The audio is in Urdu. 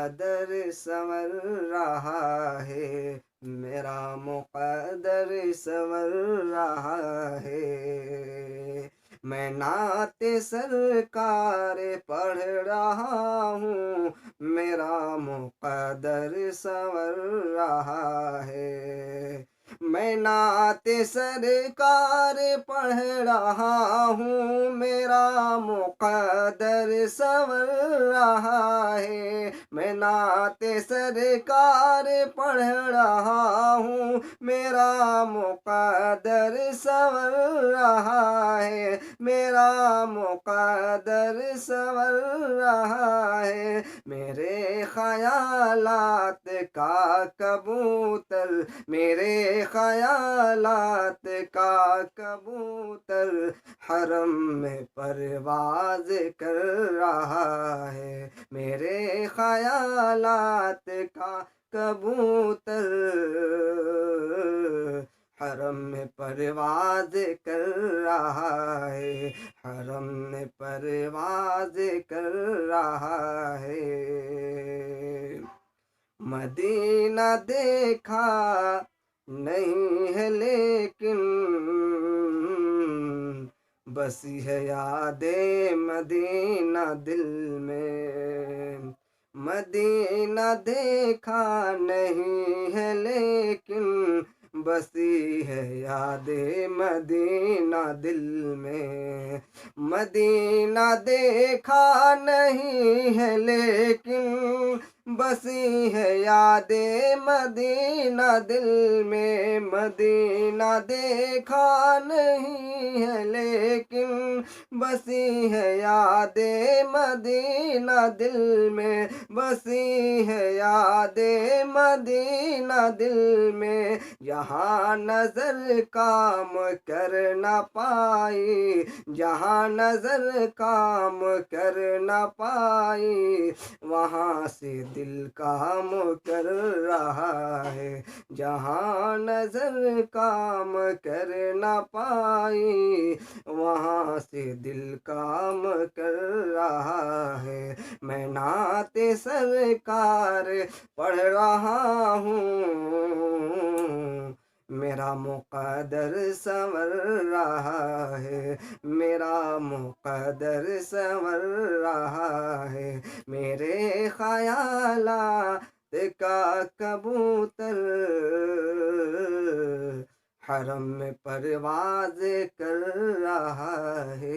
قدر سنور رہا ہے، میرا مقدر سنور رہا ہے۔ میں نعت سرکار پڑھ رہا ہوں، میرا مقدر سنور رہا ہے۔ میں نعت سرکار پڑھ رہا ہوں، میرا مقدر سنور رہا ہے۔ میں نعت سرکار پڑھ رہا ہوں، میرا مقدر سنور رہا ہے، میرا مقدر سنور رہا ہے۔ میرے خیالات کا کبوتر، میرے خیالات کا کبوتر حرم میں پرواز کر رہا ہے۔ میرے خیالات کا کبوتر حرم میں پرواز کر رہا ہے، حرم میں پرواز کر رہا ہے۔ مدینہ دیکھا نہیں ہے لیکن بسی ہے یاد مدینہ دل میں۔ مدینہ دیکھا نہیں ہے لیکن بسی ہے یاد مدینہ دل میں۔ مدینہ دیکھا نہیں ہے لیکن بسی ہے یاد مدینہ دل میں۔ مدینہ دیکھا نہیں ہے لیکن بسی ہے یاد مدینہ دل میں، بسی ہے یاد مدینہ دل میں۔ یہاں نظر کام کر نہ پائی، جہاں نظر کام کر نہ پائی، وہاں سے دل کام کر رہا ہے۔ جہاں نظر کام کر نہ پائی، وہاں سے دل کام کر رہا ہے۔ میں نعت سرکار پڑھ رہا ہوں، میرا مقدر سنور رہا ہے، میرا مقدر سنور رہا ہے۔ میرے خیالات کا کبوتر حرم میں پرواز کر رہا ہے۔